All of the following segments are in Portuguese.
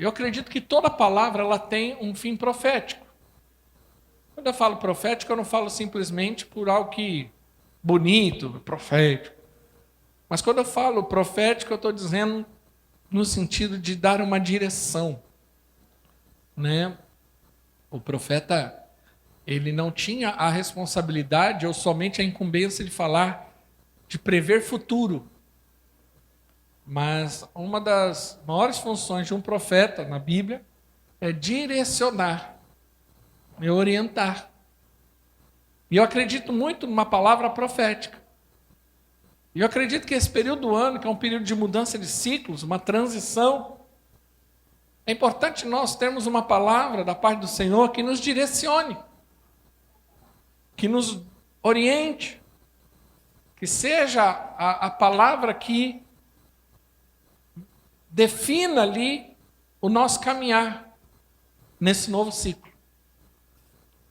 Eu acredito que toda palavra ela tem um fim profético. Quando eu falo profético, eu não falo simplesmente por algo que bonito, profético. Mas quando eu falo profético, eu estou dizendo no sentido de dar uma direção, né? O profeta, ele não tinha a responsabilidade ou somente a incumbência de falar, de prever futuro. Mas uma das maiores funções de um profeta na Bíblia é direcionar, é orientar. E eu acredito muito numa palavra profética. E eu acredito que esse período do ano, que é um período de mudança de ciclos, uma transição, é importante nós termos uma palavra da parte do Senhor que nos direcione, que nos oriente, que seja a palavra que defina ali o nosso caminhar nesse novo ciclo.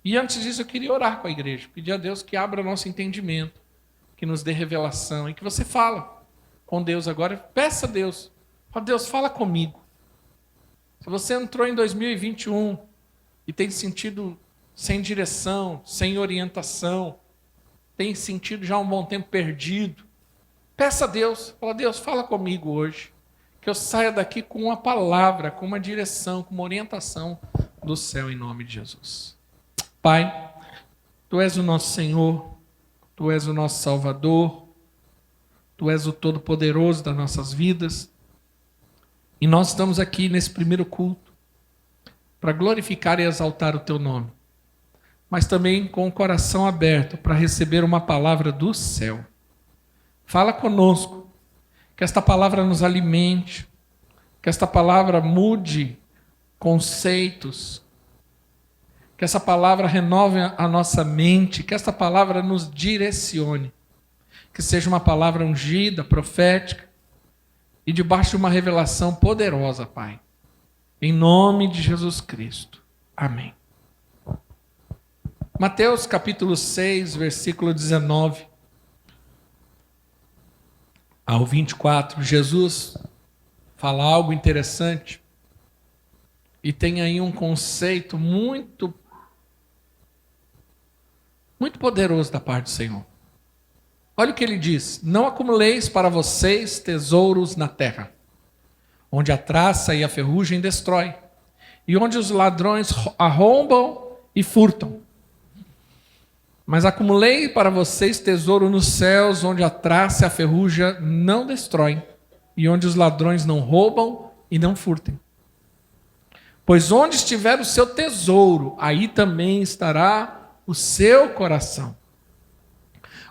E antes disso eu queria orar com a igreja, pedir a Deus que abra nosso entendimento, que nos dê revelação e que você fala com Deus agora. Peça a Deus, ó Deus, fala comigo. Se você entrou em 2021 e tem sentido sem direção, sem orientação, tem sentido já um bom tempo perdido, peça a Deus, fala, Deus, fala comigo hoje, que eu saia daqui com uma palavra, com uma direção, com uma orientação do céu em nome de Jesus. Pai, Tu és o nosso Senhor, Tu és o nosso Salvador, Tu és o Todo-Poderoso das nossas vidas, e nós estamos aqui nesse primeiro culto para glorificar e exaltar o Teu nome, mas também com o coração aberto para receber uma palavra do céu. Fala conosco, que esta palavra nos alimente, que esta palavra mude conceitos, que essa palavra renove a nossa mente, que esta palavra nos direcione, que seja uma palavra ungida, profética, e debaixo de uma revelação poderosa, Pai. Em nome de Jesus Cristo. Amém. Mateus capítulo 6, versículo 19 ao 24, Jesus fala algo interessante e tem aí um conceito muito poderoso da parte do Senhor. Olha o que ele diz: não acumuleis para vocês tesouros na terra, onde a traça e a ferrugem destrói, e onde os ladrões arrombam e furtam. Mas acumulei para vocês tesouro nos céus, onde a traça e a ferrugem não destroem, e onde os ladrões não roubam e não furtem. Pois onde estiver o seu tesouro, aí também estará o seu coração.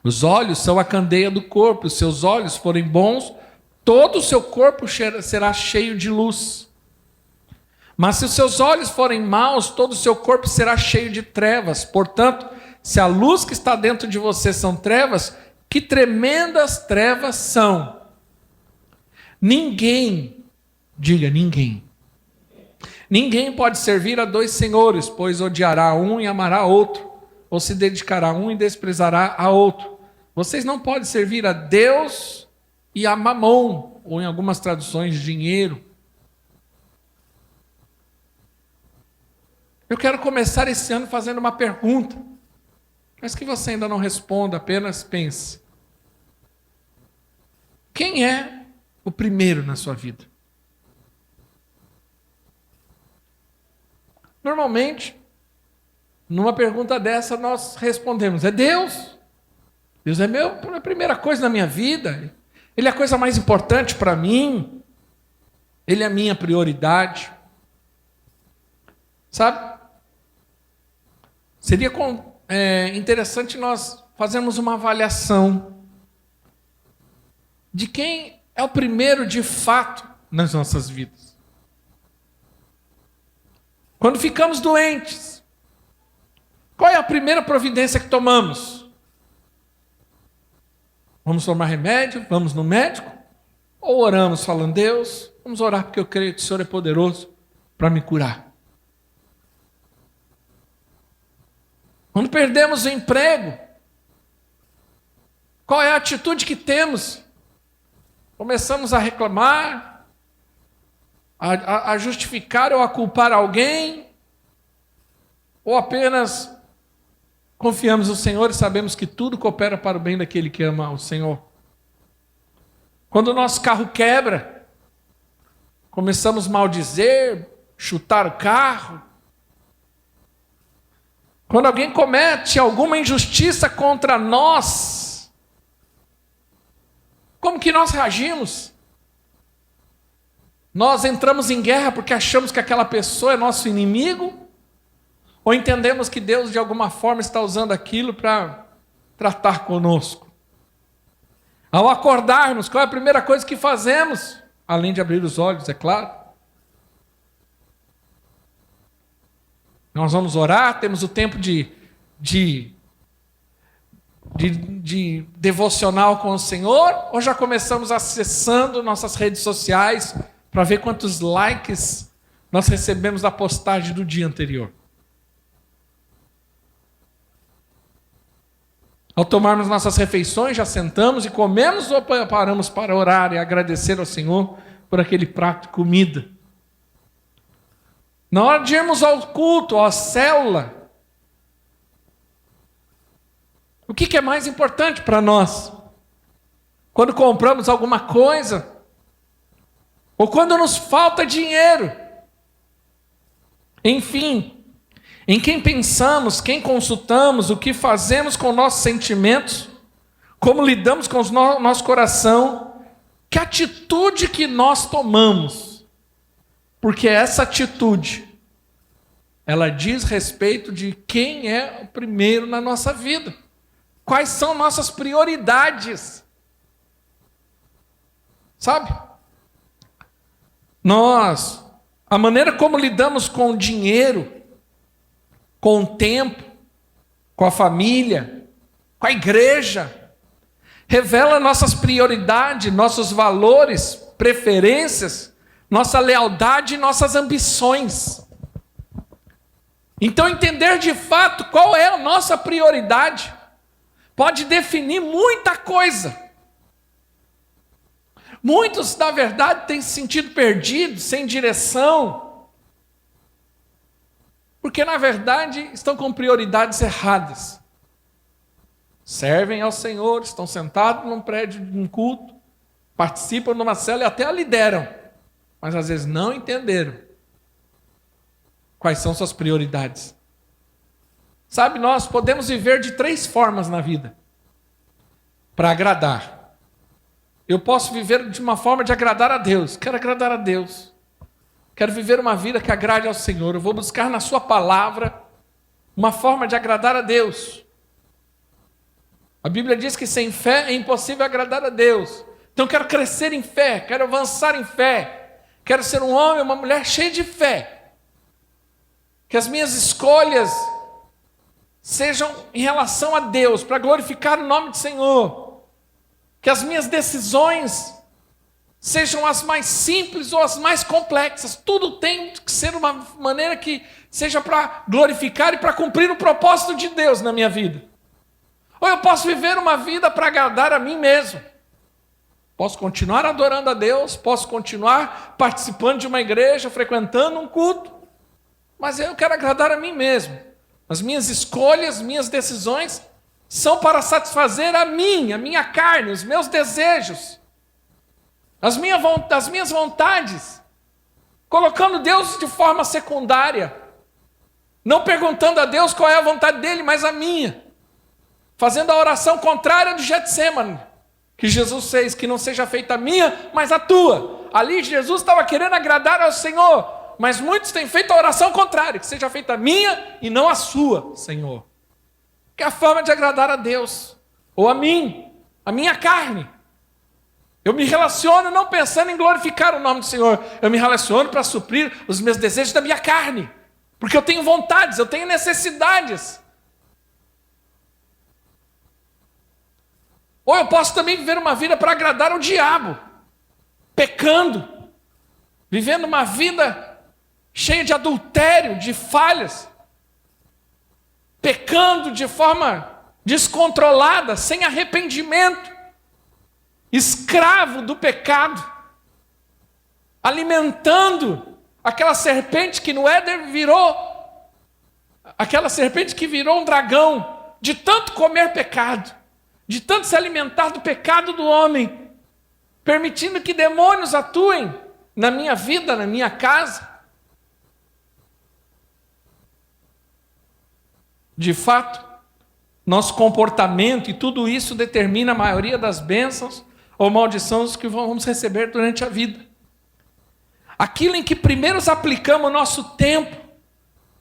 Os olhos são a candeia do corpo, os seus olhos forem bons, todo o seu corpo será cheio de luz. Mas se os seus olhos forem maus, todo o seu corpo será cheio de trevas. Portanto, se a luz que está dentro de você são trevas, que tremendas trevas são. Ninguém, diga ninguém, ninguém pode servir a dois senhores, pois odiará um e amará outro, ou se dedicará a um e desprezará a outro. Vocês não podem servir a Deus e a Mamon, ou em algumas traduções, dinheiro. Eu quero começar esse ano fazendo uma pergunta, mas que você ainda não responda, apenas pense. Quem é o primeiro na sua vida? Normalmente, numa pergunta dessa, nós respondemos: é Deus. Deus é a primeira coisa na minha vida. Ele é a coisa mais importante para mim. Ele é a minha prioridade. Sabe? Seria interessante nós fazermos uma avaliação de quem é o primeiro de fato nas nossas vidas. Quando ficamos doentes, qual é a primeira providência que tomamos? Vamos tomar remédio? Vamos no médico? Ou oramos falando: Deus, vamos orar porque eu creio que o Senhor é poderoso para me curar? Quando perdemos o emprego, qual é a atitude que temos? Começamos a reclamar, a justificar ou a culpar alguém, ou apenas confiamos no Senhor e sabemos que tudo coopera para o bem daquele que ama o Senhor. Quando o nosso carro quebra, começamos a maldizer, chutar o carro. Quando alguém comete alguma injustiça contra nós, como que nós reagimos? Nós entramos em guerra porque achamos que aquela pessoa é nosso inimigo? Ou entendemos que Deus de alguma forma está usando aquilo para tratar conosco? Ao acordarmos, qual é a primeira coisa que fazemos? Além de abrir os olhos, é claro. Nós vamos orar, temos o tempo de devocional com o Senhor, ou já começamos acessando nossas redes sociais para ver quantos likes nós recebemos da postagem do dia anterior? Ao tomarmos nossas refeições, já sentamos e comemos ou paramos para orar e agradecer ao Senhor por aquele prato de comida? Na hora de irmos ao culto, à célula, o que é mais importante para nós? Quando compramos alguma coisa, ou quando nos falta dinheiro, enfim, em quem pensamos, quem consultamos, o que fazemos com nossos sentimentos, como lidamos com o nosso coração, que atitude que nós tomamos, porque essa atitude, ela diz respeito de quem é o primeiro na nossa vida, quais são nossas prioridades, sabe? A maneira como lidamos com o dinheiro, com o tempo, com a família, com a igreja, revela nossas prioridades, nossos valores, preferências, nossa lealdade e nossas ambições. Então, entender de fato qual é a nossa prioridade pode definir muita coisa. Muitos, na verdade, têm se sentido perdidos, sem direção, porque, na verdade, estão com prioridades erradas. Servem ao Senhor, estão sentados num prédio de um culto, participam de uma célula e até a lideram, mas às vezes não entenderam quais são suas prioridades. Sabe, nós podemos viver de 3 formas na vida para agradar. Eu posso viver de uma forma de agradar a Deus. Quero agradar a Deus. Quero viver uma vida que agrade ao Senhor. Eu vou buscar na sua palavra uma forma de agradar a Deus. A Bíblia diz que sem fé é impossível agradar a Deus. Então quero crescer em fé, quero avançar em fé. Quero ser um homem, uma mulher cheia de fé. Que as minhas escolhas sejam em relação a Deus, para glorificar o nome do Senhor. Que as minhas decisões sejam as mais simples ou as mais complexas. Tudo tem que ser uma maneira que seja para glorificar e para cumprir o propósito de Deus na minha vida. Ou eu posso viver uma vida para agradar a mim mesmo. Posso continuar adorando a Deus, posso continuar participando de uma igreja, frequentando um culto, mas eu quero agradar a mim mesmo. As minhas escolhas, minhas decisões são para satisfazer a minha carne, os meus desejos, as minhas vontades, colocando Deus de forma secundária, não perguntando a Deus qual é a vontade dele, mas a minha, fazendo a oração contrária do Getsêmani, que Jesus fez, que não seja feita a minha, mas a tua. Ali Jesus estava querendo agradar ao Senhor, mas muitos têm feito a oração contrária, que seja feita a minha e não a sua, Senhor. Que é a forma de agradar a Deus, ou a mim, a minha carne. Eu me relaciono não pensando em glorificar o nome do Senhor, eu me relaciono para suprir os meus desejos da minha carne, porque eu tenho vontades, eu tenho necessidades. Ou eu posso também viver uma vida para agradar o diabo, pecando, vivendo uma vida cheia de adultério, de falhas, pecando de forma descontrolada, sem arrependimento, escravo do pecado. alimentando aquela serpente que no Éden virou, aquela serpente que virou um dragão, de tanto comer pecado, de tanto se alimentar do pecado do homem, permitindo que demônios atuem na minha vida, na minha casa. De fato, nosso comportamento e tudo isso determina a maioria das bênçãos ou maldições que vamos receber durante a vida. Aquilo em que primeiro aplicamos o nosso tempo,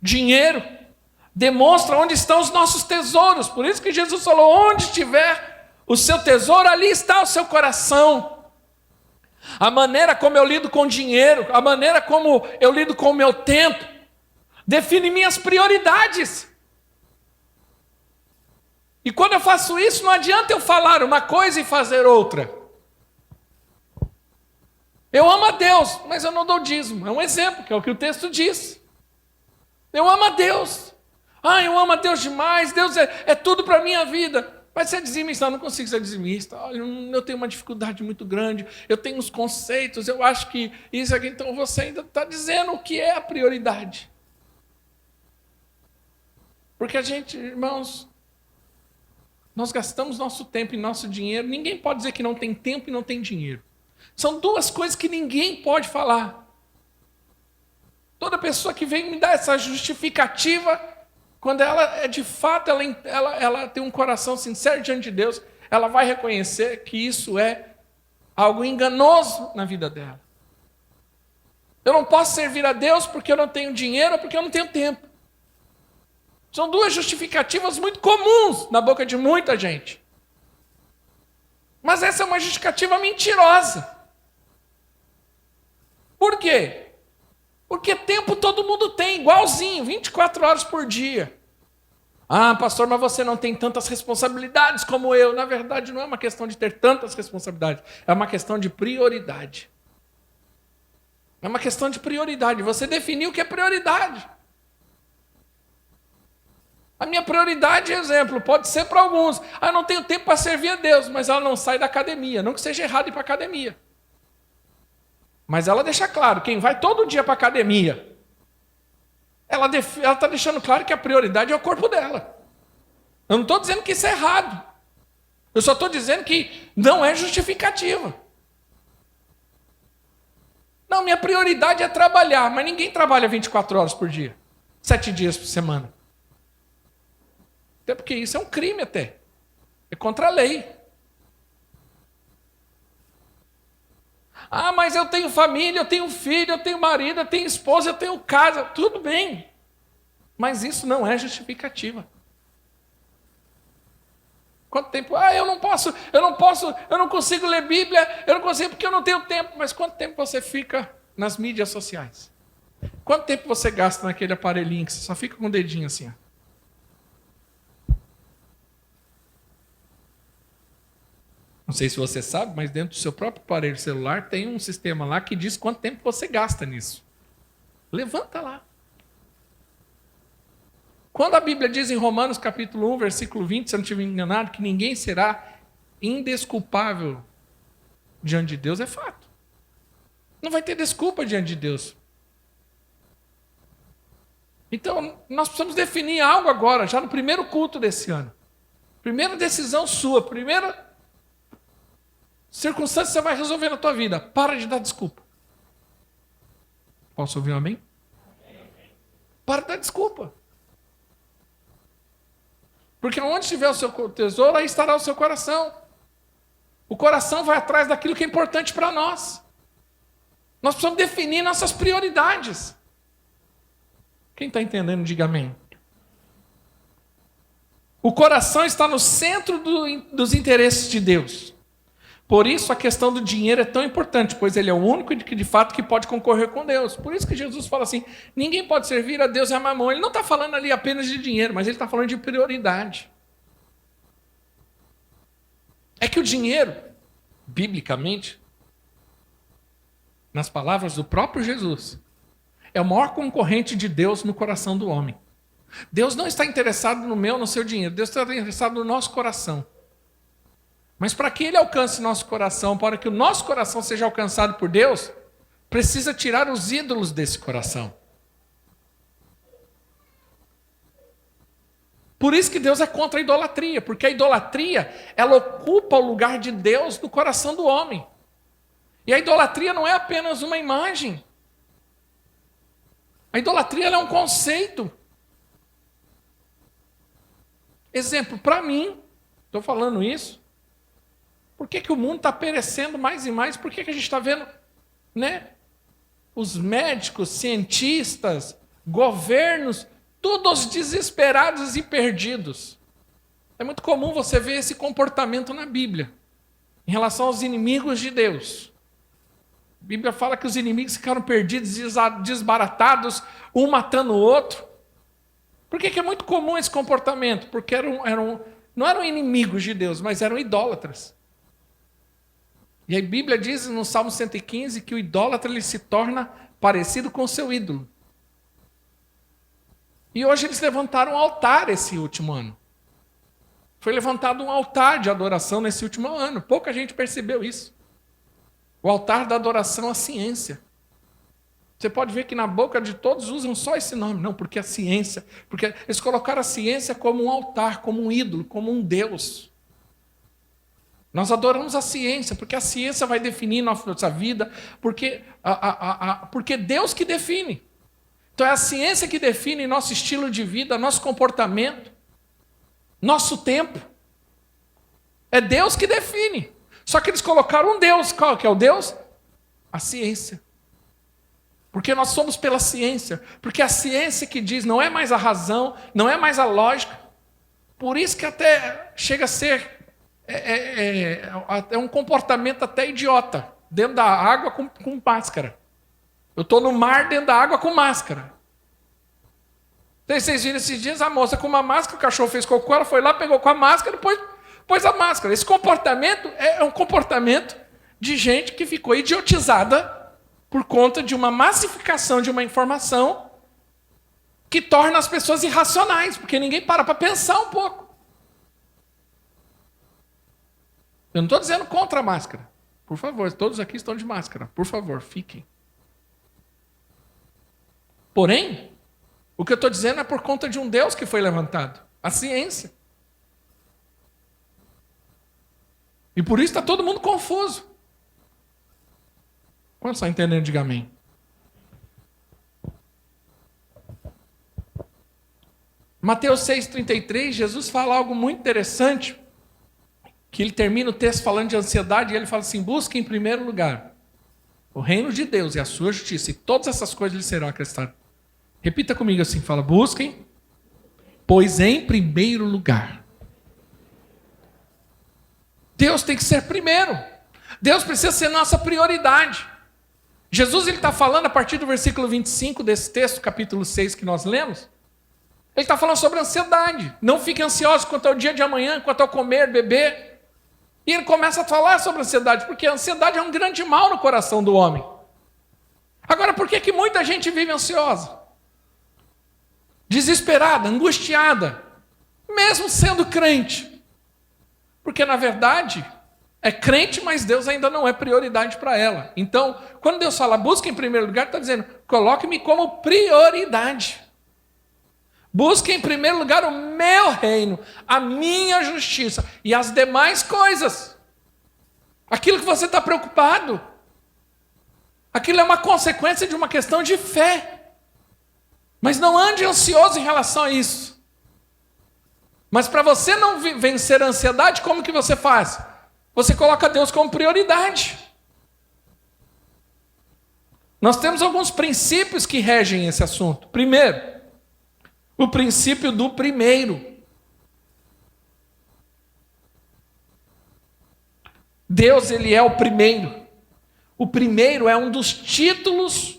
dinheiro, demonstra onde estão os nossos tesouros. Por isso que Jesus falou, onde estiver o seu tesouro, ali está o seu coração. A maneira como eu lido com dinheiro, a maneira como eu lido com o meu tempo, define minhas prioridades. E quando eu faço isso, não adianta eu falar uma coisa e fazer outra. Eu amo a Deus, mas eu não dou dízimo. É um exemplo, que é o que o texto diz. Eu amo a Deus. Eu amo a Deus demais, Deus é tudo para a minha vida. Mas ser dizimista, eu não consigo ser dizimista. Eu tenho uma dificuldade muito grande, eu tenho uns conceitos, eu acho que isso aqui. Então você ainda está dizendo o que é a prioridade. Porque a gente, irmãos, nós gastamos nosso tempo e nosso dinheiro. Ninguém pode dizer que não tem tempo e não tem dinheiro. São duas coisas que ninguém pode falar. Toda pessoa que vem me dar essa justificativa, quando ela é de fato, ela tem um coração sincero diante de Deus, ela vai reconhecer que isso é algo enganoso na vida dela. Eu não posso servir a Deus porque eu não tenho dinheiro ou porque eu não tenho tempo. São duas justificativas muito comuns na boca de muita gente. Mas essa é uma justificativa mentirosa. Por quê? Porque tempo todo mundo tem, igualzinho, 24 horas por dia. Pastor, mas você não tem tantas responsabilidades como eu. Na verdade, não é uma questão de ter tantas responsabilidades, é uma questão de prioridade. É uma questão de prioridade. Você definiu o que é prioridade. A minha prioridade, exemplo, pode ser para alguns. Eu não tenho tempo para servir a Deus, mas ela não sai da academia. Não que seja errado ir para a academia. Mas ela deixa claro, quem vai todo dia para a academia, ela está deixando claro que a prioridade é o corpo dela. Eu não estou dizendo que isso é errado. Eu só estou dizendo que não é justificativa. Não, minha prioridade é trabalhar, mas ninguém trabalha 24 horas por dia, 7 dias por semana. Até porque isso é um crime até. É contra a lei. Mas eu tenho família, eu tenho filho, eu tenho marido, eu tenho esposa, eu tenho casa. Tudo bem. Mas isso não é justificativa. Quanto tempo? Eu não consigo ler Bíblia, eu não consigo porque eu não tenho tempo. Mas quanto tempo você fica nas mídias sociais? Quanto tempo você gasta naquele aparelhinho que você só fica com o dedinho assim? Não sei se você sabe, mas dentro do seu próprio aparelho celular tem um sistema lá que diz quanto tempo você gasta nisso. Levanta lá. Quando a Bíblia diz em Romanos capítulo 1, versículo 20, se eu não estiver enganado, que ninguém será indesculpável diante de Deus, é fato. Não vai ter desculpa diante de Deus. Então, nós precisamos definir algo agora, já no primeiro culto desse ano. Primeira decisão sua, primeira circunstância que você vai resolver na tua vida. Para de dar desculpa. Posso ouvir um amém? Para de dar desculpa. Porque onde estiver o seu tesouro, aí estará o seu coração. O coração vai atrás daquilo que é importante para nós. Nós precisamos definir nossas prioridades. Quem está entendendo, diga amém. O coração está no centro dos interesses de Deus. Por isso a questão do dinheiro é tão importante, pois ele é o único que de fato que pode concorrer com Deus. Por isso que Jesus fala assim, ninguém pode servir a Deus e a mamão. Ele não está falando ali apenas de dinheiro, mas ele está falando de prioridade. É que o dinheiro, biblicamente, nas palavras do próprio Jesus, é o maior concorrente de Deus no coração do homem. Deus não está interessado no meu, no seu dinheiro. Deus está interessado no nosso coração. Mas para que Ele alcance nosso coração, para que o nosso coração seja alcançado por Deus, precisa tirar os ídolos desse coração. Por isso que Deus é contra a idolatria, porque a idolatria, ela ocupa o lugar de Deus no coração do homem. E a idolatria não é apenas uma imagem. A idolatria ela é um conceito. Exemplo, para mim, estou falando isso, por que o mundo está perecendo mais e mais? Por que a gente está vendo, né, os médicos, cientistas, governos, todos desesperados e perdidos? É muito comum você ver esse comportamento na Bíblia, em relação aos inimigos de Deus. A Bíblia fala que os inimigos ficaram perdidos, desbaratados, um matando o outro. Por que é muito comum esse comportamento? Porque não eram inimigos de Deus, mas eram idólatras. E a Bíblia diz no Salmo 115 que o idólatra ele se torna parecido com o seu ídolo. E hoje eles levantaram um altar esse último ano. Foi levantado um altar de adoração nesse último ano. Pouca gente percebeu isso. O altar da adoração à ciência. Você pode ver que na boca de todos usam só esse nome. Não, porque a ciência. Porque eles colocaram a ciência como um altar, como um ídolo, como um Deus. Nós adoramos a ciência, porque a ciência vai definir nossa vida, porque Deus que define. Então é a ciência que define nosso estilo de vida, nosso comportamento, nosso tempo. É Deus que define. Só que eles colocaram um Deus. Qual que é o Deus? A ciência. Porque nós somos pela ciência. Porque a ciência que diz não é mais a razão, não é mais a lógica. Por isso que até chega a ser um comportamento até idiota. Dentro da água com máscara. Eu estou no mar dentro da água com máscara. Vocês viram esses dias a moça com uma máscara, o cachorro fez cocô, ela foi lá, pegou com a máscara e depois pôs a máscara. Esse comportamento é um comportamento de gente que ficou idiotizada por conta de uma massificação de uma informação que torna as pessoas irracionais, porque ninguém para pensar um pouco. Eu não estou dizendo contra a máscara. Por favor, todos aqui estão de máscara. Por favor, fiquem. Porém, o que eu estou dizendo é por conta de um Deus que foi levantado. A ciência. E por isso está todo mundo confuso. Quantos estão entendendo? Diga amém. Mateus 6,33, Jesus fala algo muito interessante, que ele termina o texto falando de ansiedade, e ele fala assim: busque em primeiro lugar o reino de Deus e a sua justiça, e todas essas coisas lhe serão acrescentadas. Repita comigo assim, fala: busquem, pois em primeiro lugar. Deus tem que ser primeiro. Deus precisa ser nossa prioridade. Jesus está falando a partir do versículo 25 desse texto, capítulo 6 que nós lemos. Ele está falando sobre ansiedade. Não fique ansioso quanto ao dia de amanhã, quanto ao comer, beber. E ele começa a falar sobre ansiedade, porque a ansiedade é um grande mal no coração do homem. Agora, por que muita gente vive ansiosa? Desesperada, angustiada, mesmo sendo crente. Porque, na verdade, é crente, mas Deus ainda não é prioridade para ela. Então, quando Deus fala, busca em primeiro lugar, está dizendo, coloque-me como prioridade. Busque em primeiro lugar o meu reino, a minha justiça e as demais coisas. Aquilo que você está preocupado, aquilo é uma consequência de uma questão de fé. Mas não ande ansioso em relação a isso. Mas para você não vencer a ansiedade, como que você faz? Você coloca Deus como prioridade. Nós temos alguns princípios que regem esse assunto. Primeiro, o princípio do primeiro. Deus, ele é o primeiro. O primeiro é um dos títulos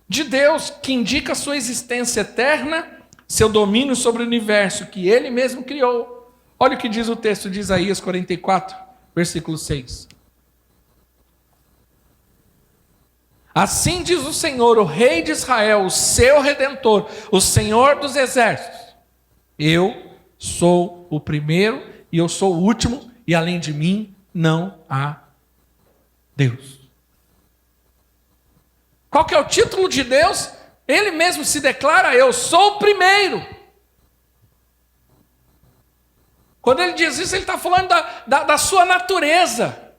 de Deus que indica a sua existência eterna, seu domínio sobre o universo que ele mesmo criou. Olha o que diz o texto de Isaías 44, versículo 6. Assim diz o Senhor, o Rei de Israel, o seu Redentor, o Senhor dos Exércitos: eu sou o primeiro e eu sou o último, e além de mim não há Deus. Qual que é o título de Deus? Ele mesmo se declara: eu sou o primeiro. Quando ele diz isso, ele está falando da sua natureza,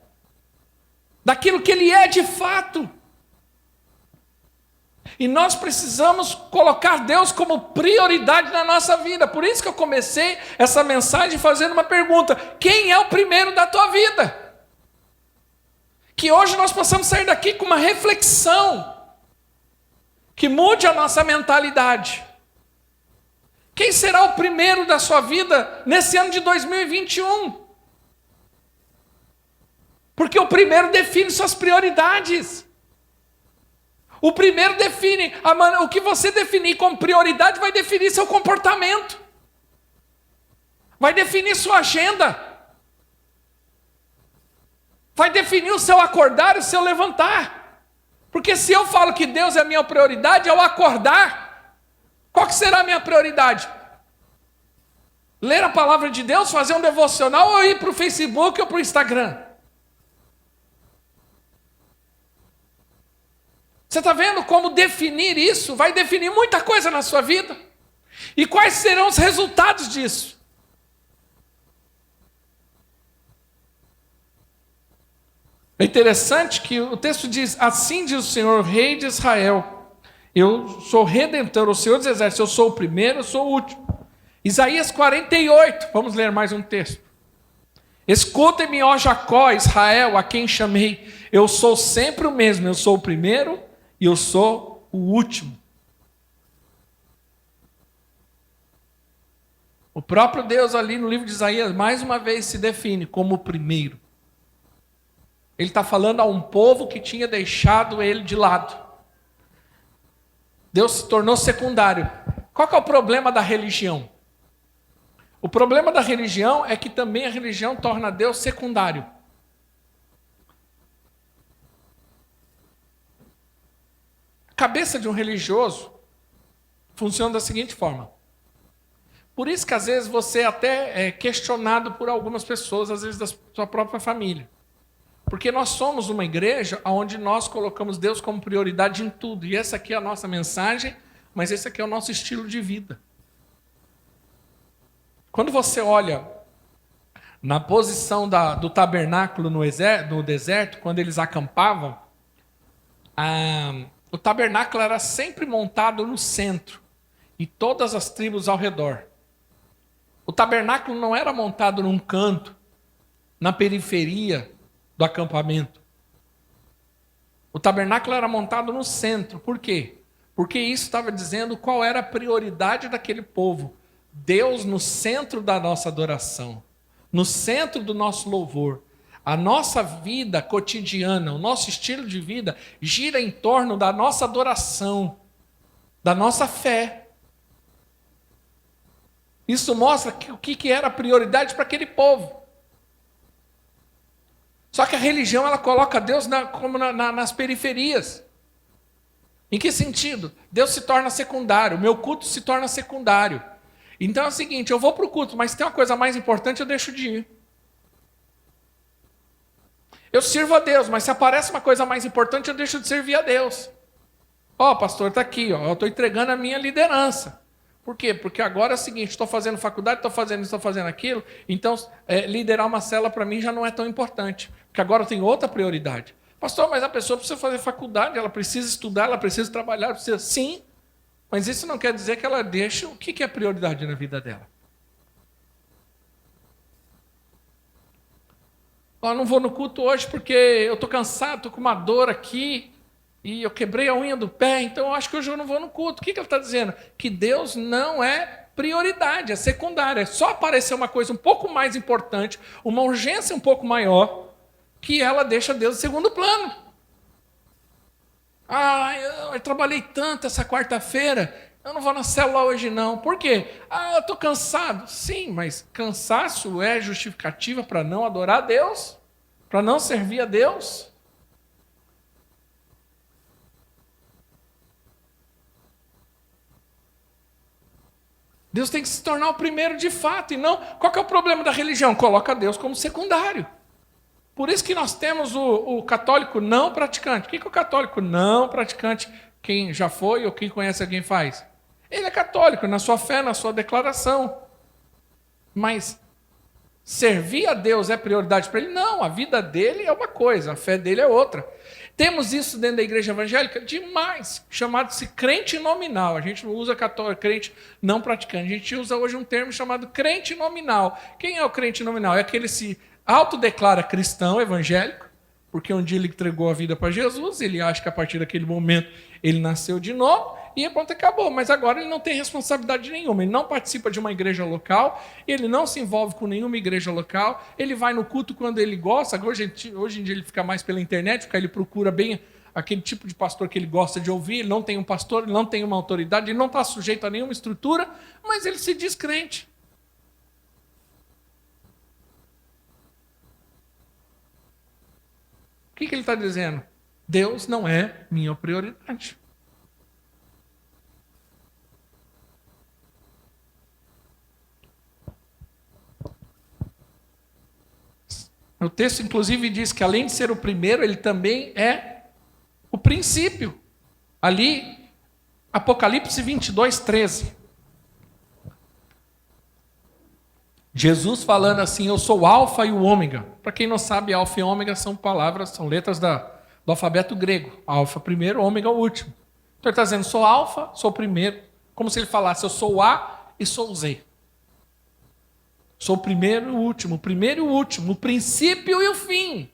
daquilo que ele é de fato. E nós precisamos colocar Deus como prioridade na nossa vida. Por isso que eu comecei essa mensagem fazendo uma pergunta: quem é o primeiro da tua vida? Que hoje nós possamos sair daqui com uma reflexão que mude a nossa mentalidade. Quem será o primeiro da sua vida nesse ano de 2021? Porque o primeiro define suas prioridades. O primeiro define, o que você definir como prioridade vai definir seu comportamento. Vai definir sua agenda. Vai definir o seu acordar e o seu levantar. Porque se eu falo que Deus é a minha prioridade, ao acordar, qual que será a minha prioridade? Ler a palavra de Deus, fazer um devocional ou ir para o Facebook ou para o Instagram? Você está vendo como definir isso vai definir muita coisa na sua vida? E quais serão os resultados disso? É interessante que o texto diz: assim diz o Senhor, Rei de Israel, eu sou Redentor, o Senhor dos Exércitos, eu sou o primeiro, eu sou o último. Isaías 48, vamos ler mais um texto. Escutem-me, ó Jacó, Israel, a quem chamei, eu sou sempre o mesmo, eu sou o primeiro e eu sou o último. O próprio Deus ali no livro de Isaías, mais uma vez, se define como o primeiro. Ele está falando a um povo que tinha deixado ele de lado. Deus se tornou secundário. Qual que é o problema da religião? O problema da religião é que também a religião torna Deus secundário. A cabeça de um religioso funciona da seguinte forma. Por isso que às vezes você até é questionado por algumas pessoas, às vezes da sua própria família. Porque nós somos uma igreja onde nós colocamos Deus como prioridade em tudo. E essa aqui é a nossa mensagem, mas esse aqui é o nosso estilo de vida. Quando você olha na posição do tabernáculo no deserto, quando eles acampavam, o tabernáculo era sempre montado no centro e todas as tribos ao redor. O tabernáculo não era montado num canto, na periferia do acampamento. O tabernáculo era montado no centro. Por quê? Porque isso estava dizendo qual era a prioridade daquele povo. Deus no centro da nossa adoração, no centro do nosso louvor. A nossa vida cotidiana, o nosso estilo de vida gira em torno da nossa adoração, da nossa fé. Isso mostra o que era a prioridade para aquele povo. Só que a religião ela coloca Deus como nas periferias. Em que sentido? Deus se torna secundário, o meu culto se torna secundário. Então é o seguinte, eu vou para o culto, mas se tem uma coisa mais importante, eu deixo de ir. Eu sirvo a Deus, mas se aparece uma coisa mais importante, eu deixo de servir a Deus. Ó, pastor, está aqui, ó, eu estou entregando a minha liderança. Por quê? Porque agora é o seguinte, estou fazendo faculdade, estou fazendo isso, estou fazendo aquilo, então liderar uma célula para mim já não é tão importante, porque agora eu tenho outra prioridade. Pastor, mas a pessoa precisa fazer faculdade, ela precisa estudar, ela precisa trabalhar, ela precisa... Sim, mas isso não quer dizer que ela deixe o que é prioridade na vida dela. Eu não vou no culto hoje porque eu estou cansado, estou com uma dor aqui, e eu quebrei a unha do pé, então eu acho que hoje eu não vou no culto. O que ele está dizendo? Que Deus não é prioridade, é secundária. É só aparecer uma coisa um pouco mais importante, uma urgência um pouco maior, que ela deixa Deus em segundo plano. Eu trabalhei tanto essa quarta-feira, eu não vou na célula hoje não. Por quê? Eu estou cansado. Sim, mas cansaço é justificativa para não adorar a Deus? Para não servir a Deus? Deus tem que se tornar o primeiro de fato, e não... Qual que é o problema da religião? Coloca Deus como secundário. Por isso que nós temos o católico não praticante. O que o católico não praticante, quem já foi ou quem conhece alguém faz? Ele é católico na sua fé, na sua declaração. Mas servir a Deus é prioridade para ele? Não, a vida dele é uma coisa, a fé dele é outra. Temos isso dentro da igreja evangélica? Demais, chamado-se crente nominal. A gente não usa católico, crente não praticante. A gente usa hoje um termo chamado crente nominal. Quem é o crente nominal? É aquele que se autodeclara cristão evangélico, porque um dia ele entregou a vida para Jesus, ele acha que a partir daquele momento ele nasceu de novo, e pronto, acabou. Mas agora ele não tem responsabilidade nenhuma, ele não participa de uma igreja local, ele não se envolve com nenhuma igreja local, ele vai no culto quando ele gosta. Hoje em dia ele fica mais pela internet, porque ele procura bem aquele tipo de pastor que ele gosta de ouvir. Ele não tem um pastor, ele não tem uma autoridade, ele não está sujeito a nenhuma estrutura, mas ele se diz crente. O que ele está dizendo? Deus não é minha prioridade. O texto, inclusive, diz que além de ser o primeiro, ele também é o princípio. Ali, Apocalipse 22, 13. Jesus falando assim, eu sou o alfa e o ômega. Para quem não sabe, alfa e ômega são palavras, são letras do alfabeto grego. Alfa primeiro, ômega o último. Então ele está dizendo, sou alfa, sou o primeiro. Como se ele falasse, eu sou o A e sou o Z. Sou o primeiro e o último, o princípio e o fim.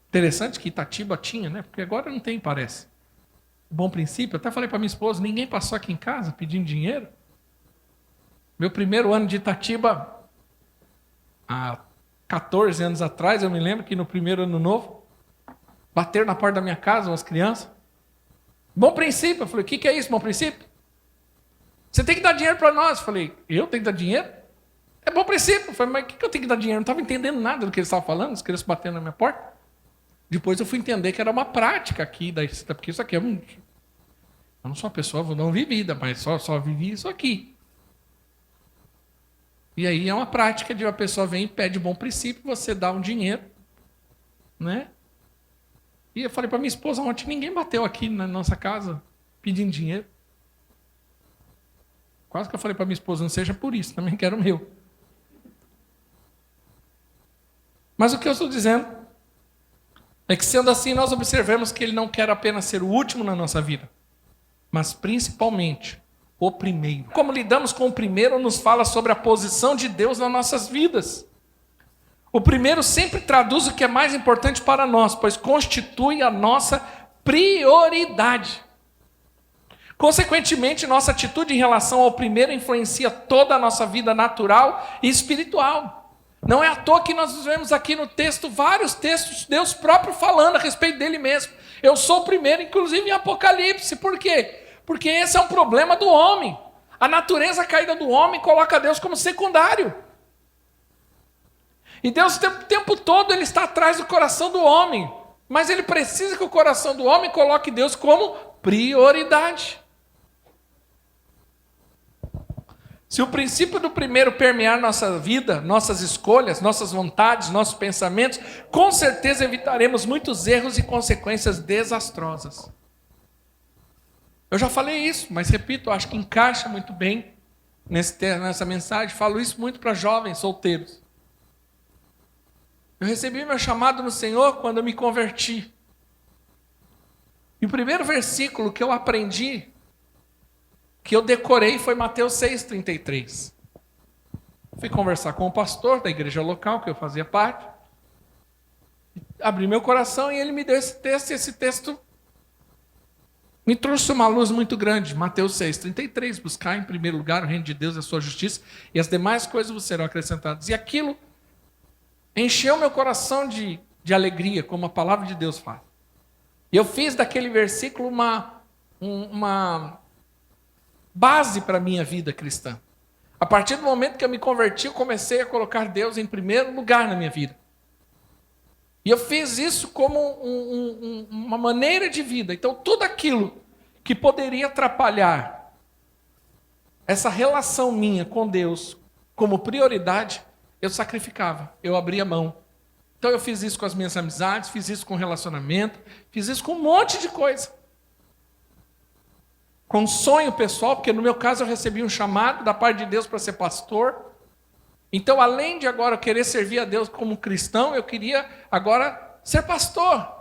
Interessante que Itatiba tinha, né? Porque agora não tem, parece. Bom princípio, eu até falei para minha esposa, ninguém passou aqui em casa pedindo dinheiro. Meu primeiro ano de Itatiba, há 14 anos atrás, eu me lembro que no primeiro ano novo, bateram na porta da minha casa umas crianças. Bom princípio, eu falei, o que é isso, bom princípio? Você tem que dar dinheiro para nós. Eu falei, eu tenho que dar dinheiro? É bom princípio. Eu falei, mas o que eu tenho que dar dinheiro? Eu não estava entendendo nada do que eles estavam falando, as crianças batendo na minha porta. Depois eu fui entender que era uma prática aqui, porque isso aqui é eu não sou uma pessoa não vivida, mas só vivi isso aqui. E aí é uma prática de uma pessoa vem e pede bom princípio, você dá um dinheiro, né? E eu falei para minha esposa ontem, ninguém bateu aqui na nossa casa pedindo dinheiro. Quase que eu falei para minha esposa, não seja por isso, também quero o meu. Mas o que eu estou dizendo é que, sendo assim, nós observamos que ele não quer apenas ser o último na nossa vida, mas principalmente o primeiro. Como lidamos com o primeiro nos fala sobre a posição de Deus nas nossas vidas. O primeiro sempre traduz o que é mais importante para nós, pois constitui a nossa prioridade. Consequentemente, nossa atitude em relação ao primeiro influencia toda a nossa vida natural e espiritual. Não é à toa que nós vemos aqui no texto, vários textos, Deus próprio falando a respeito dele mesmo. Eu sou o primeiro, inclusive em Apocalipse. Por quê? Porque esse é um problema do homem. A natureza caída do homem coloca Deus como secundário. E Deus o tempo todo ele está atrás do coração do homem. Mas ele precisa que o coração do homem coloque Deus como prioridade. Se o princípio do primeiro permear nossa vida, nossas escolhas, nossas vontades, nossos pensamentos, com certeza evitaremos muitos erros e consequências desastrosas. Eu já falei isso, mas repito, acho que encaixa muito bem nessa mensagem. Falo isso muito para jovens solteiros. Eu recebi meu chamado no Senhor quando eu me converti. E o primeiro versículo que eu aprendi, que eu decorei, foi Mateus 6,33. Fui conversar com o pastor da igreja local, que eu fazia parte. Abri meu coração e ele me deu esse texto, e esse texto me trouxe uma luz muito grande. Mateus 6,33. Buscar em primeiro lugar o reino de Deus e a sua justiça, e as demais coisas vos serão acrescentadas. E aquilo encheu meu coração de alegria, como a palavra de Deus faz. E eu fiz daquele versículo uma base para a minha vida cristã. A partir do momento que eu me converti, eu comecei a colocar Deus em primeiro lugar na minha vida. E eu fiz isso como uma maneira de vida. Então, tudo aquilo que poderia atrapalhar essa relação minha com Deus como prioridade, eu sacrificava, eu abria mão. Então eu fiz isso com as minhas amizades, fiz isso com relacionamento, fiz isso com um monte de coisa. Com sonho pessoal, porque no meu caso eu recebi um chamado da parte de Deus para ser pastor. Então, além de agora eu querer servir a Deus como cristão, eu queria agora ser pastor.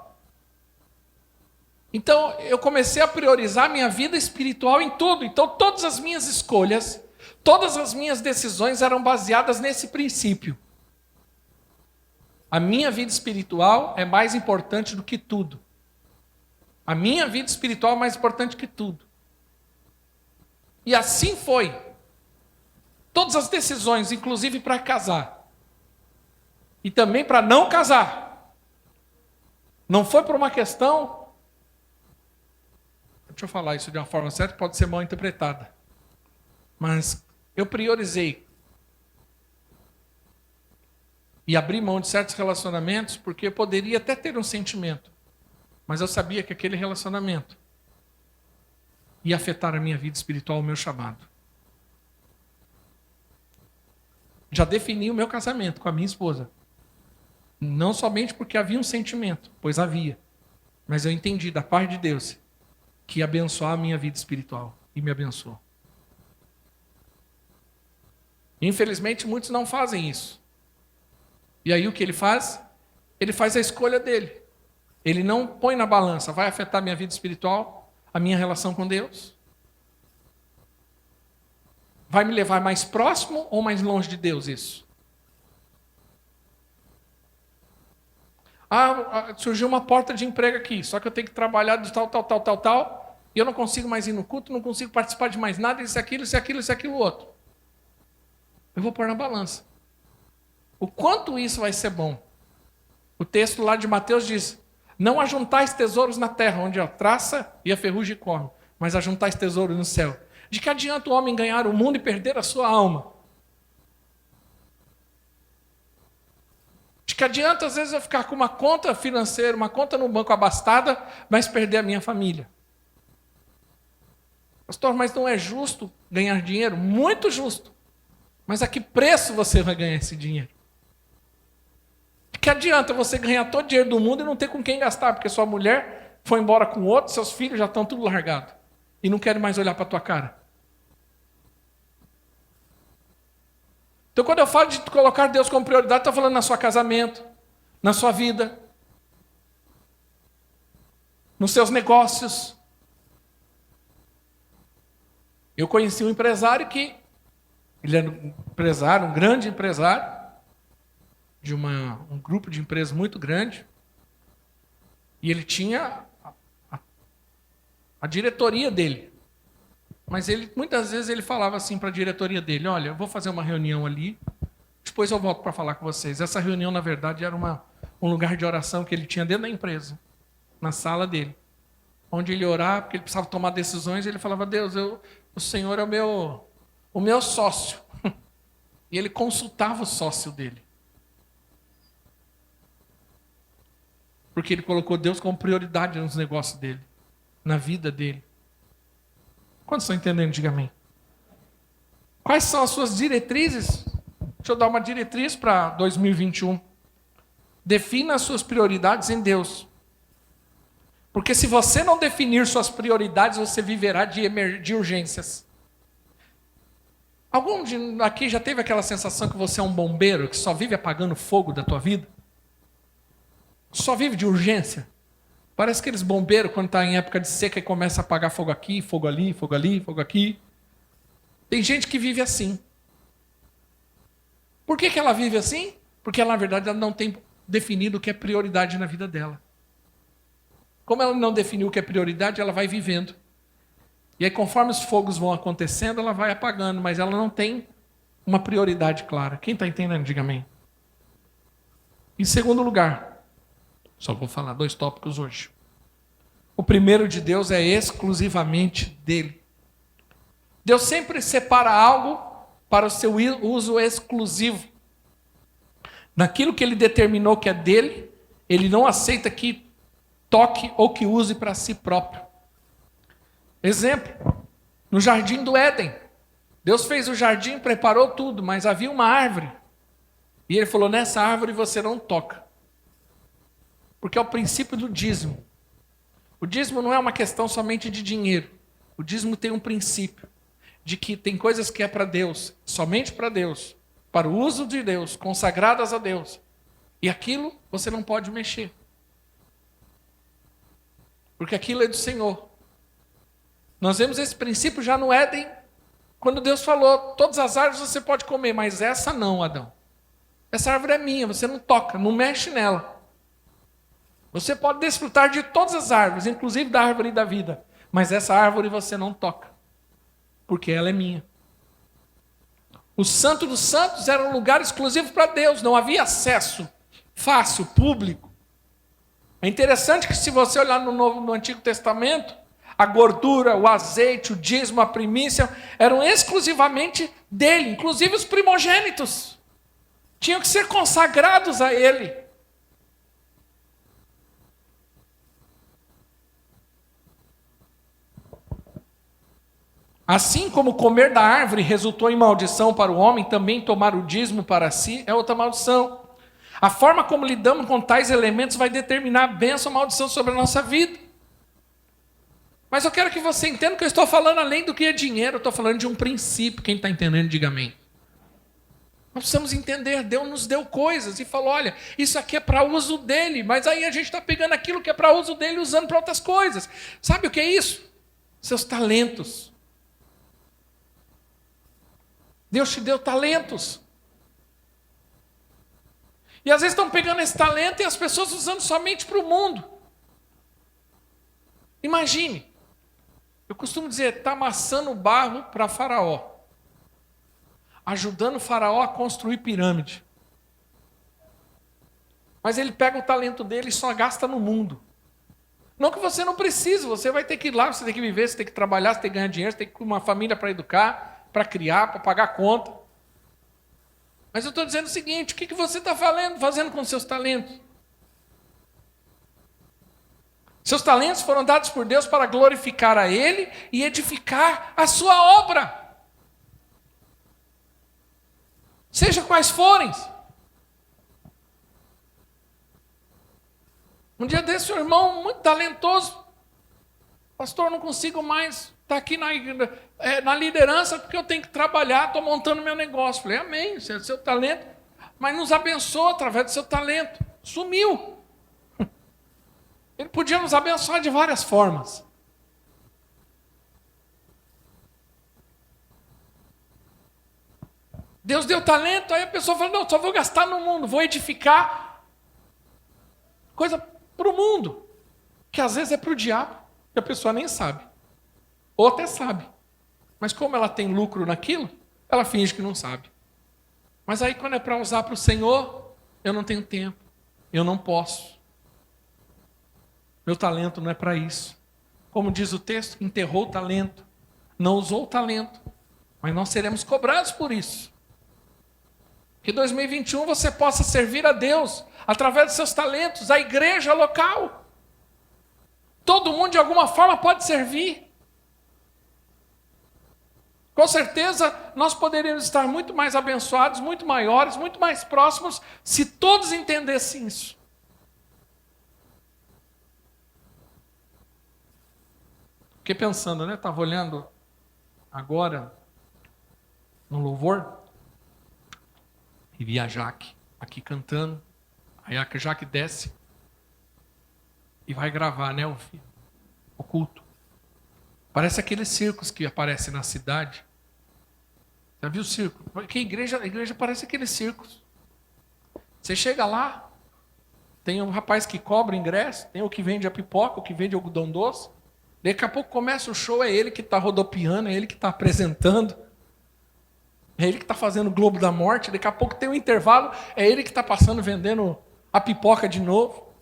Então, eu comecei a priorizar minha vida espiritual em tudo. Então, todas as minhas escolhas, todas as minhas decisões eram baseadas nesse princípio. A minha vida espiritual é mais importante do que tudo. A minha vida espiritual é mais importante que tudo. E assim foi. Todas as decisões, inclusive para casar. E também para não casar. Não foi por uma questão... Deixa eu falar isso de uma forma certa, pode ser mal interpretada. Mas eu priorizei. E abri mão de certos relacionamentos, porque eu poderia até ter um sentimento. Mas eu sabia que aquele relacionamento ia afetar a minha vida espiritual, o meu chamado. Já defini o meu casamento com a minha esposa. Não somente porque havia um sentimento, pois havia. Mas eu entendi da parte de Deus que ia abençoar a minha vida espiritual. E me abençoou. Infelizmente, muitos não fazem isso. E aí o que ele faz? Ele faz a escolha dele. Ele não põe na balança, vai afetar a minha vida espiritual, a minha relação com Deus? Vai me levar mais próximo ou mais longe de Deus isso? Surgiu uma porta de emprego aqui, só que eu tenho que trabalhar de tal, e eu não consigo mais ir no culto, não consigo participar de mais nada, isso, aquilo, outro. Eu vou pôr na balança. O quanto isso vai ser bom? O texto lá de Mateus diz: não ajuntais tesouros na terra, onde a traça e a ferrugem come, mas ajuntais tesouros no céu. De que adianta o homem ganhar o mundo e perder a sua alma? De que adianta, às vezes, eu ficar com uma conta financeira, uma conta no banco abastada, mas perder a minha família? Pastor, mas não é justo ganhar dinheiro? Muito justo. Mas a que preço você vai ganhar esse dinheiro? De que adianta você ganhar todo o dinheiro do mundo e não ter com quem gastar, porque sua mulher foi embora com outro, seus filhos já estão tudo largados e não querem mais olhar para a tua cara? Então, quando eu falo de colocar Deus como prioridade, estou falando no seu casamento, na sua vida, nos seus negócios. Eu conheci um empresário que, ele era um empresário, um grande empresário, de um grupo de empresas muito grande, e ele tinha a diretoria dele. Mas muitas vezes ele falava assim para a diretoria dele: olha, eu vou fazer uma reunião ali, depois eu volto para falar com vocês. Essa reunião, na verdade, era um lugar de oração que ele tinha dentro da empresa, na sala dele, onde ele orava, porque ele precisava tomar decisões, e ele falava: Deus, o Senhor é o meu sócio. E ele consultava o sócio dele. Porque ele colocou Deus como prioridade nos negócios dele, na vida dele. Quantos estão entendendo? Diga amém. Quais são as suas diretrizes? Deixa eu dar uma diretriz para 2021. Defina as suas prioridades em Deus. Porque se você não definir suas prioridades, você viverá de urgências. Algum aqui já teve aquela sensação que você é um bombeiro, que só vive apagando fogo da tua vida? Só vive de urgência? Parece aqueles bombeiros quando está em época de seca e começa a apagar fogo aqui, fogo ali, fogo ali, fogo aqui. Tem gente que vive assim. Por que ela vive assim? Porque ela, na verdade, ela não tem definido o que é prioridade na vida dela. Como ela não definiu o que é prioridade, ela vai vivendo. E aí, conforme os fogos vão acontecendo, ela vai apagando, mas ela não tem uma prioridade clara. Quem está entendendo, diga amém. Em segundo lugar, só vou falar 2 tópicos hoje. O primeiro de Deus é exclusivamente dele. Deus sempre separa algo para o seu uso exclusivo. Naquilo que ele determinou que é dele, ele não aceita que toque ou que use para si próprio. Exemplo, no jardim do Éden. Deus fez o jardim, preparou tudo, mas havia uma árvore. E ele falou: nessa árvore você não toca. Porque é o princípio do dízimo. O dízimo não é uma questão somente de dinheiro. O dízimo tem um princípio de que tem coisas que é para Deus, somente para Deus, para o uso de Deus, consagradas a Deus. E aquilo você não pode mexer. Porque aquilo é do Senhor. Nós vemos esse princípio já no Éden, quando Deus falou, todas as árvores você pode comer, mas essa não, Adão. Essa árvore é minha, você não toca, não mexe nela. Você pode desfrutar de todas as árvores, inclusive da árvore da vida, mas essa árvore você não toca, porque ela é minha. O Santo dos Santos era um lugar exclusivo para Deus, não havia acesso fácil, público. É interessante que se você olhar no Antigo Testamento, a gordura, o azeite, o dízimo, a primícia, eram exclusivamente dele, inclusive os primogênitos. Tinham que ser consagrados a ele. Assim como comer da árvore resultou em maldição para o homem, também tomar o dízimo para si é outra maldição. A forma como lidamos com tais elementos vai determinar a bênção ou maldição sobre a nossa vida. Mas eu quero que você entenda que eu estou falando além do que é dinheiro, eu estou falando de um princípio. Quem está entendendo, diga amém. Nós precisamos entender, Deus nos deu coisas e falou, olha, isso aqui é para uso dele, mas aí a gente está pegando aquilo que é para uso dele e usando para outras coisas. Sabe o que é isso? Seus talentos. Deus te deu talentos. E às vezes estão pegando esse talento e as pessoas usando somente para o mundo. Imagine, eu costumo dizer, está amassando barro para Faraó, ajudando o Faraó a construir pirâmide. Mas ele pega o talento dele e só gasta no mundo. Não que você não precise, você vai ter que ir lá, você tem que viver, você tem que trabalhar, você tem que ganhar dinheiro, você tem que ter uma família para educar, para criar, para pagar conta. Mas eu estou dizendo o seguinte, o que você está fazendo com seus talentos? Seus talentos foram dados por Deus para glorificar a Ele e edificar a sua obra. Seja quais forem. Um dia desse, um irmão muito talentoso, pastor, não consigo mais estar aqui na liderança porque eu tenho que trabalhar, estou montando meu negócio. Falei, amém, isso é seu talento, mas nos abençoa através do seu talento. Sumiu. Ele podia nos abençoar de várias formas. Deus deu talento, aí a pessoa fala, não, só vou gastar no mundo, vou edificar coisa para o mundo, que às vezes é para o diabo, que a pessoa nem sabe. Ou até sabe. Mas como ela tem lucro naquilo, ela finge que não sabe. Mas aí quando é para usar para o Senhor, eu não tenho tempo, eu não posso. Meu talento não é para isso. Como diz o texto, enterrou o talento, não usou o talento, mas nós seremos cobrados por isso. Que em 2021 você possa servir a Deus através dos seus talentos, a igreja local. Todo mundo de alguma forma pode servir. Com certeza nós poderíamos estar muito mais abençoados, muito maiores, muito mais próximos, se todos entendessem isso. Fiquei pensando, né? Estava olhando agora no louvor e vi a Jaque aqui cantando. Aí a Jaque desce e vai gravar, né, o culto. Parece aqueles circos que aparecem na cidade. Já viu o circo? Porque a igreja parece aqueles circos. Você chega lá, tem um rapaz que cobra ingresso, tem o que vende a pipoca, o que vende algodão doce. Daqui a pouco começa o show, é ele que está rodopiando, é ele que está apresentando, é ele que está fazendo o Globo da Morte. Daqui a pouco tem um intervalo, é ele que está passando, vendendo a pipoca de novo.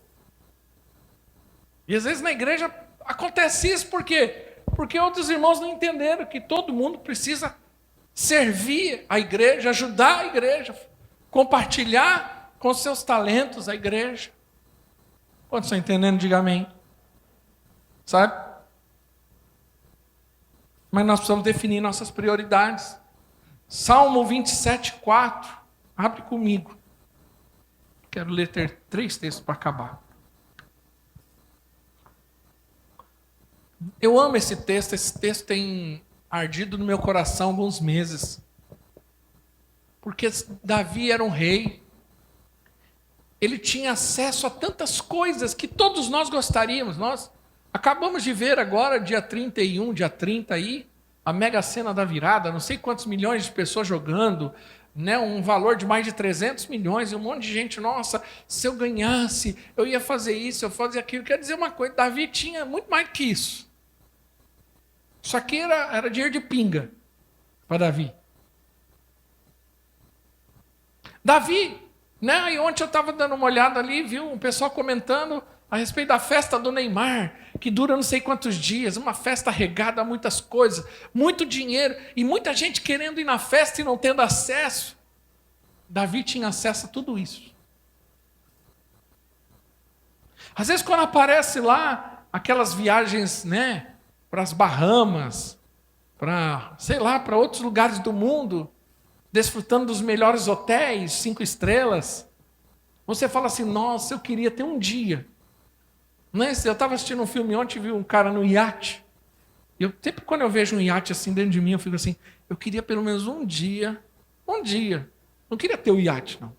E às vezes na igreja acontece isso, por quê? Porque outros irmãos não entenderam que todo mundo precisa servir a igreja, ajudar a igreja, compartilhar com seus talentos a igreja. Quantos estão entendendo? Diga amém. Sabe? Mas nós precisamos definir nossas prioridades. Salmo 27:4. Abre comigo. Quero ler 3 textos para acabar. Eu amo esse texto tem ardido no meu coração há alguns meses. Porque Davi era um rei, ele tinha acesso a tantas coisas que todos nós gostaríamos. Nós acabamos de ver agora, dia 31, dia 30 aí, a Mega Sena da virada, não sei quantos milhões de pessoas jogando, né, um valor de mais de 300 milhões, e um monte de gente, nossa, se eu ganhasse, eu ia fazer isso, eu ia fazer aquilo. Quer dizer uma coisa, Davi tinha muito mais que isso. Isso aqui era dinheiro de pinga para Davi. Davi, né? E ontem eu estava dando uma olhada ali, viu um pessoal comentando a respeito da festa do Neymar, que dura não sei quantos dias, uma festa regada a muitas coisas, muito dinheiro, e muita gente querendo ir na festa e não tendo acesso. Davi tinha acesso a tudo isso. Às vezes quando aparece lá aquelas viagens, né, para as Bahamas, para, sei lá, para outros lugares do mundo, desfrutando dos melhores hotéis, 5 estrelas, você fala assim, nossa, eu queria ter um dia. Não é? Eu estava assistindo um filme ontem e vi um cara no iate. E sempre quando eu vejo um iate assim dentro de mim, eu fico assim, eu queria pelo menos um dia. Não queria ter o iate, não.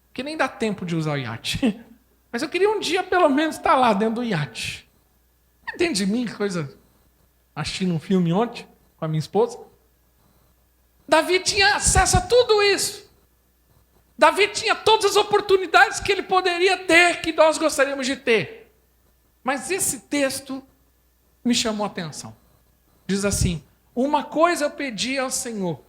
Porque nem dá tempo de usar o iate. Mas eu queria um dia pelo menos estar lá dentro do iate. Dentro de mim, que coisa. Assistindo um filme ontem com a minha esposa. Davi tinha acesso a tudo isso. Davi tinha todas as oportunidades que ele poderia ter, que nós gostaríamos de ter. Mas esse texto me chamou a atenção. Diz assim, uma coisa eu pedi ao Senhor.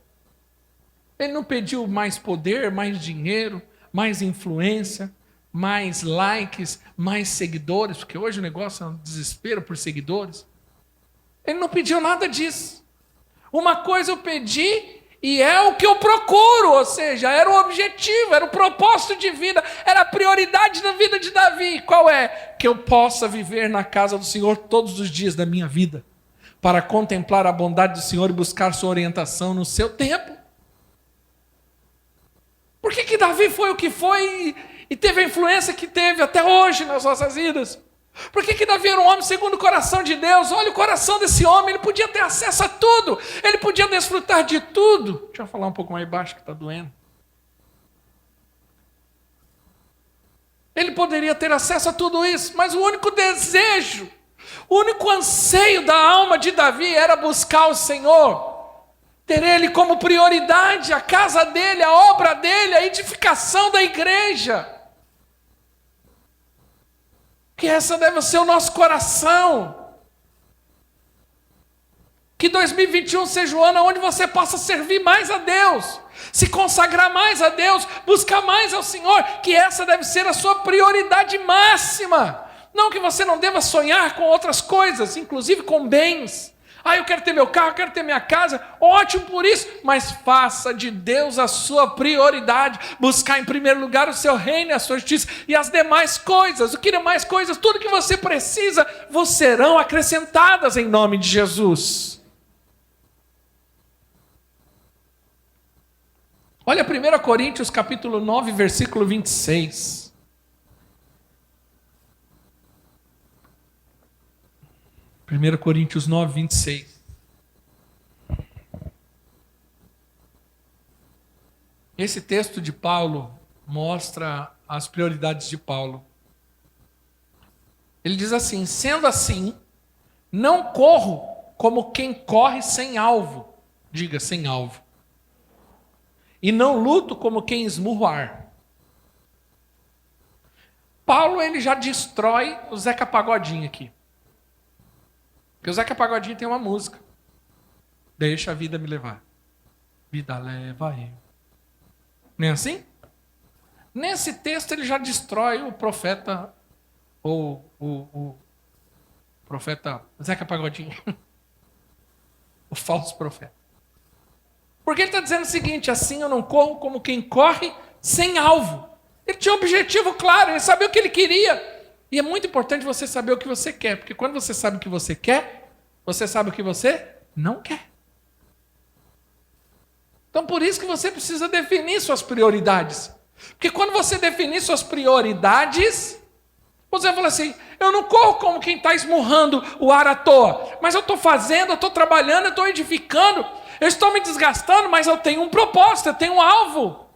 Ele não pediu mais poder, mais dinheiro, mais influência, mais likes, mais seguidores, porque hoje o negócio é um desespero por seguidores. Ele não pediu nada disso. Uma coisa eu pedi e é o que eu procuro, ou seja, era o objetivo, era o propósito de vida, era a prioridade da vida de Davi. Qual é? Que eu possa viver na casa do Senhor todos os dias da minha vida, para contemplar a bondade do Senhor e buscar sua orientação no seu tempo. Por que Davi foi o que foi e teve a influência que teve até hoje nas nossas vidas? Por que Davi era um homem segundo o coração de Deus? Olha o coração desse homem, ele podia ter acesso a tudo, ele podia desfrutar de tudo. Deixa eu falar um pouco mais baixo que está doendo. Ele poderia ter acesso a tudo isso, mas o único desejo, o único anseio da alma de Davi era buscar o Senhor, ter Ele como prioridade, a casa dele, a obra dele, a edificação da igreja. Que essa deve ser o nosso coração. Que 2021 seja o ano onde você possa servir mais a Deus, se consagrar mais a Deus, buscar mais ao Senhor, que essa deve ser a sua prioridade máxima. Não que você não deva sonhar com outras coisas, inclusive com bens. Eu quero ter meu carro, eu quero ter minha casa, ótimo por isso, mas faça de Deus a sua prioridade, buscar em primeiro lugar o seu reino e a sua justiça, e as demais coisas, o que demais coisas, tudo que você precisa, vos serão acrescentadas em nome de Jesus. Olha 1 Coríntios capítulo 9, versículo 26. 1 Coríntios 9, 26. Esse texto de Paulo mostra as prioridades de Paulo. Ele diz assim, sendo assim, não corro como quem corre sem alvo. Diga, sem alvo. E não luto como quem esmurra o ar. Paulo, ele já destrói o Zeca Pagodinho aqui. Porque o Zeca Pagodinho tem uma música. Deixa a vida me levar. Vida leva eu. Não é assim? Nesse texto ele já destrói o profeta, ou o profeta Zeca Pagodinho. O falso profeta. Porque ele está dizendo o seguinte, assim eu não corro como quem corre sem alvo. Ele tinha um objetivo claro, ele sabia o que ele queria. E é muito importante você saber o que você quer, porque quando você sabe o que você quer, você sabe o que você não quer. Então por isso que você precisa definir suas prioridades. Porque quando você definir suas prioridades, Você fala assim, eu não corro como quem está esmurrando o ar à toa, mas eu estou fazendo, eu estou trabalhando, eu estou edificando, eu estou me desgastando, mas eu tenho um propósito, eu tenho um alvo,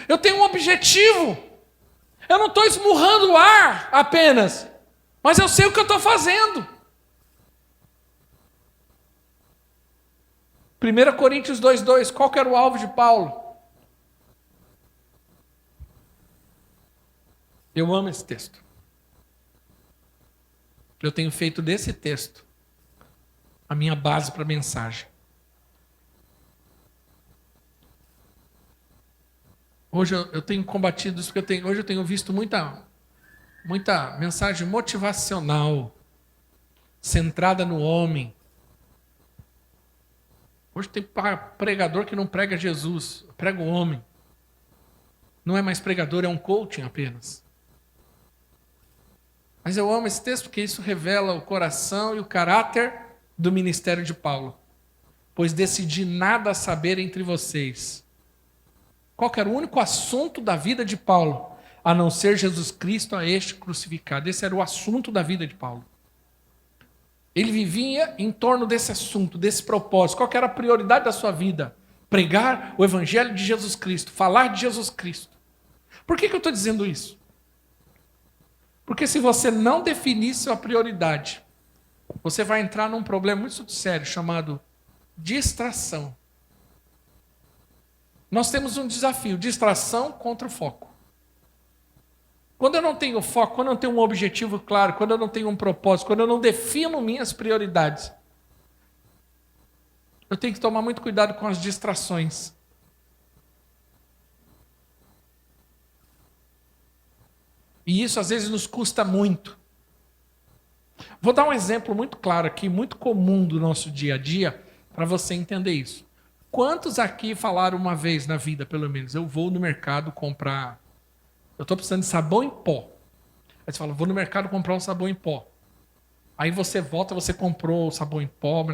eu tenho um objetivo. Eu não estou esmurrando o ar apenas, mas eu sei o que eu estou fazendo. 1 Coríntios 2,2, qual que era o alvo de Paulo? Eu amo esse texto. Eu tenho feito desse texto a minha base para a mensagem. Hoje eu tenho combatido isso, porque hoje eu tenho visto muita mensagem motivacional, centrada no homem. Hoje tem pregador que não prega Jesus, prega o homem. Não é mais pregador, é um coaching apenas. Mas eu amo esse texto porque isso revela o coração e o caráter do ministério de Paulo. Pois decidi nada saber entre vocês. Qual que era o único assunto da vida de Paulo? A não ser Jesus Cristo a este crucificado. Esse era o assunto da vida de Paulo. Ele vivia em torno desse assunto, desse propósito. Qual que era a prioridade da sua vida? Pregar o evangelho de Jesus Cristo, falar de Jesus Cristo. Por que eu estou dizendo isso? Porque se você não definir sua prioridade, você vai entrar num problema muito sério chamado distração. Nós temos um desafio, distração contra o foco. Quando eu não tenho foco, quando eu não tenho um objetivo claro, quando eu não tenho um propósito, quando eu não defino minhas prioridades, eu tenho que tomar muito cuidado com as distrações. E isso às vezes nos custa muito. Vou dar um exemplo muito claro aqui, muito comum do nosso dia a dia, para você entender isso. Quantos aqui falaram uma vez na vida, pelo menos, eu vou no mercado comprar, eu estou precisando de sabão em pó. Aí você fala, vou no mercado comprar um sabão em pó. Aí você volta, você comprou o sabão em pó,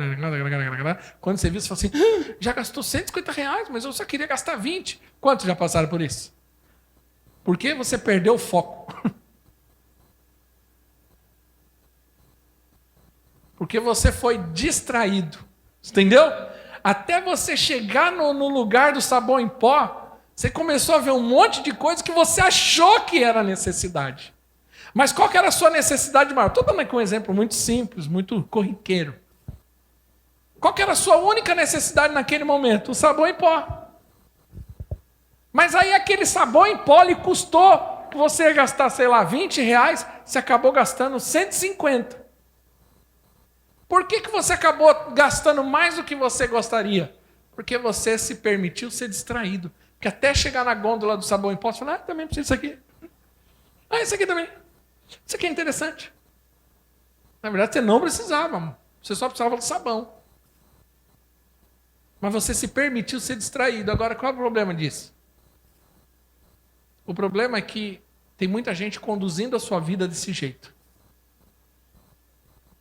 quando você viu, você fala assim, já gastou R$150, mas eu só queria gastar 20. Quantos já passaram por isso? Porque você perdeu o foco. Porque você foi distraído. Entendeu? Até você chegar no lugar do sabão em pó, você começou a ver um monte de coisas que você achou que era necessidade. Mas qual que era a sua necessidade maior? Estou dando aqui um exemplo muito simples, muito corriqueiro. Qual que era a sua única necessidade naquele momento? O sabão em pó. Mas aí aquele sabão em pó lhe custou, que você ia gastar, sei lá, R$20, você acabou gastando 150. Por que você acabou gastando mais do que você gostaria? Porque você se permitiu ser distraído. Porque até chegar na gôndola do sabão em pó, você fala, também preciso disso aqui. Isso aqui também. Isso aqui é interessante. Na verdade, você não precisava. Você só precisava do sabão. Mas você se permitiu ser distraído. Agora, qual é o problema disso? O problema é que tem muita gente conduzindo a sua vida desse jeito.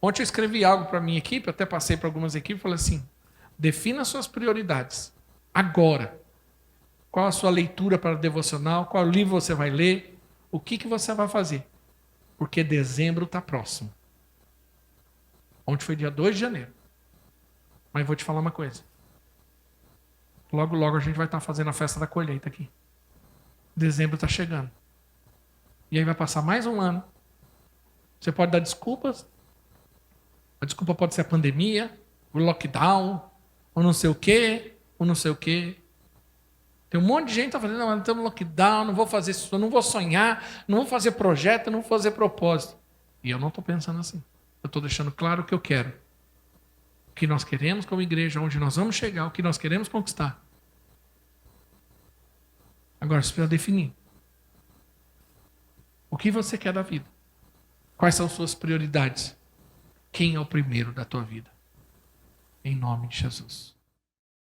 Ontem eu escrevi algo para a minha equipe, eu até passei para algumas equipes, falei assim, defina suas prioridades. Agora. Qual a sua leitura para o devocional, qual livro você vai ler, o que você vai fazer. Porque dezembro está próximo. Ontem foi dia 2 de janeiro. Mas vou te falar uma coisa. Logo, logo a gente vai estar fazendo a festa da colheita aqui. Dezembro está chegando. E aí vai passar mais um ano. Você pode dar desculpas. A desculpa pode ser a pandemia, o lockdown, ou não sei o quê, ou não sei o quê. Tem um monte de gente que está fazendo, não, estamos no lockdown, não vou fazer isso, não vou sonhar, não vou fazer projeto, não vou fazer propósito. E eu não estou pensando assim. Eu estou deixando claro o que eu quero. O que nós queremos como igreja, onde nós vamos chegar, o que nós queremos conquistar. Agora você precisa definir. O que você quer da vida? Quais são suas prioridades? Quem é o primeiro da tua vida? Em nome de Jesus.